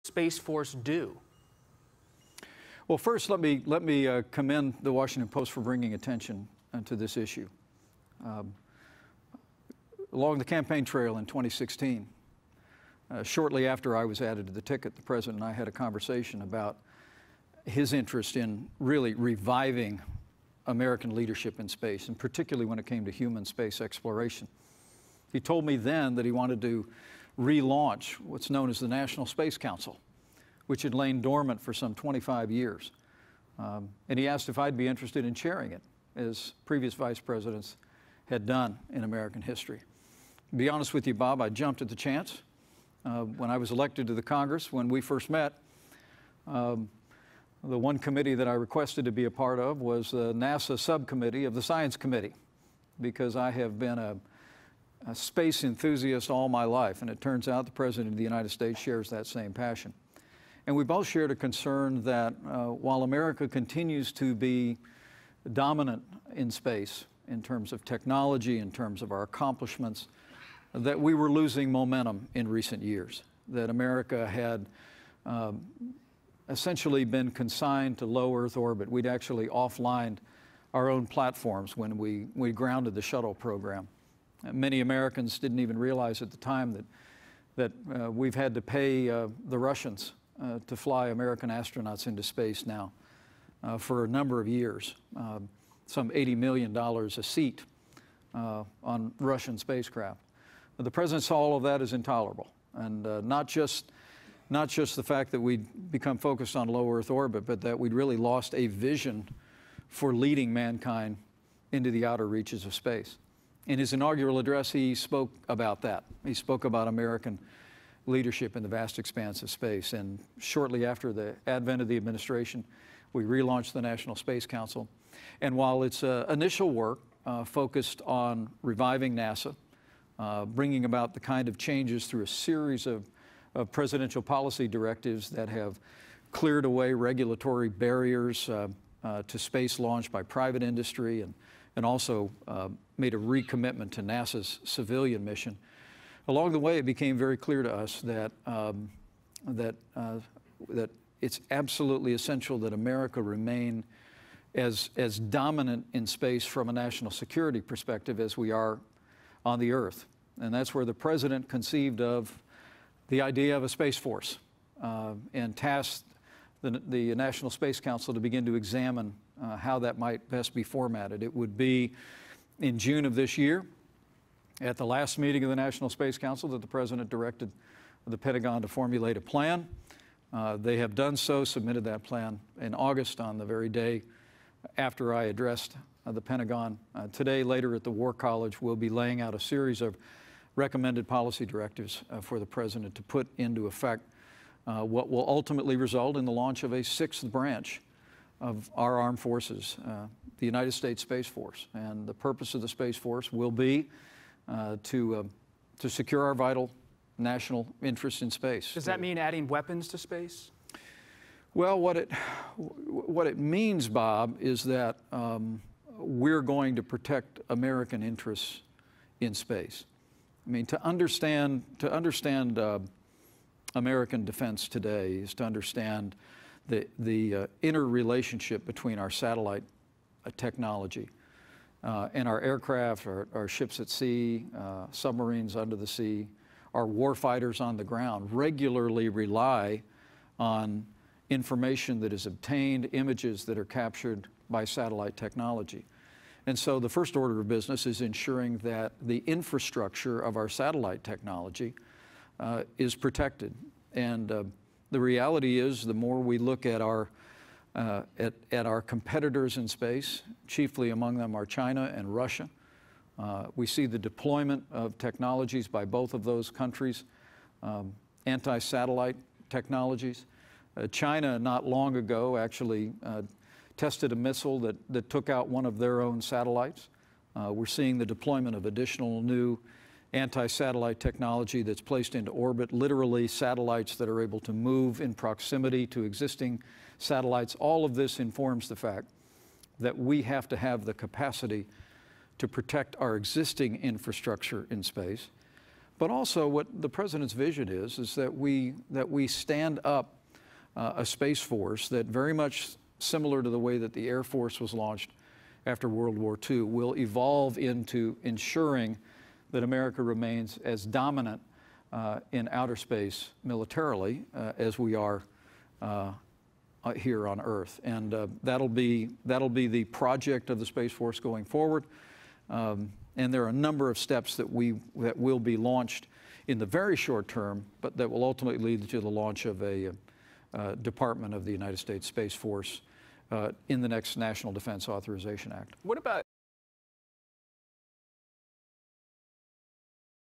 Space Force do? Well, first, let me commend the Washington Post for bringing attention to this issue. Along the campaign trail in 2016, shortly after I was added to the ticket, the President and I had a conversation about his interest in really reviving American leadership in space, and particularly when it came to human space exploration. He told me then that he wanted to relaunch what's known as the National Space Council, which had lain dormant for some 25 years. And he asked if I'd be interested in chairing it, as previous vice presidents had done in American history. To be honest with you, Bob, I jumped at the chance. When I was elected to the Congress, when we first met, the one committee that I requested to be a part of was the NASA subcommittee of the Science Committee, because I have been a space enthusiast all my life, and it turns out the President of the United States shares that same passion. And we both shared a concern that while America continues to be dominant in space in terms of technology, in terms of our accomplishments, that we were losing momentum in recent years, that America had essentially been consigned to low Earth orbit. We'd actually offlined our own platforms when we grounded the shuttle program. Many Americans didn't even realize at the time that we've had to pay the Russians to fly American astronauts into space now for a number of years, some $80 million a seat on Russian spacecraft. But the President saw all of that as intolerable, and not just the fact that we'd become focused on low Earth orbit, but that we'd really lost a vision for leading mankind into the outer reaches of space. In his inaugural address, he spoke about that. He spoke about American leadership in the vast expanse of space. And shortly after the advent of the administration, we relaunched the National Space Council. And while its initial work focused on reviving NASA, bringing about the kind of changes through a series of presidential policy directives that have cleared away regulatory barriers to space launch by private industry, and also made a recommitment to NASA's civilian mission. Along the way, it became very clear to us that it's absolutely essential that America remain as dominant in space from a national security perspective as we are on the Earth. And that's where the President conceived of the idea of a Space Force and tasked the National Space Council to begin to examine how that might best be formatted. It would be in June of this year, at the last meeting of the National Space Council, that the President directed the Pentagon to formulate a plan. They have done so, submitted that plan in August, on the very day after I addressed the Pentagon. Today, later at the War College, we'll be laying out a series of recommended policy directives for the President to put into effect what will ultimately result in the launch of a sixth branch of our armed forces, the United States Space Force. And the purpose of the Space Force will be to secure our vital national interests in space. Does that mean adding weapons to space? Well, what it means, Bob, is that we're going to protect American interests in space. I mean, to understand American defense today is to understand the interrelationship between our satellite technology and our aircraft, our ships at sea, submarines under the sea. Our warfighters on the ground regularly rely on information that is obtained, images that are captured by satellite technology. And so the first order of business is ensuring that the infrastructure of our satellite technology is protected. And the reality is, the more we look at our competitors in space, chiefly among them are China and Russia, we see the deployment of technologies by both of those countries, anti-satellite technologies. China, not long ago, actually tested a missile that took out one of their own satellites. We're seeing the deployment of additional new anti-satellite technology that's placed into orbit, literally satellites that are able to move in proximity to existing satellites. All of this informs the fact that we have to have the capacity to protect our existing infrastructure in space, But also what the President's vision is that we stand up a Space Force that, very much similar to the way that the Air Force was launched after World War II, will evolve into ensuring that America remains as dominant in outer space militarily as we are here on Earth. And that'll be the project of the Space Force going forward. And there are a number of steps that will be launched in the very short term, but that will ultimately lead to the launch of a Department of the United States Space Force in the next National Defense Authorization Act. What about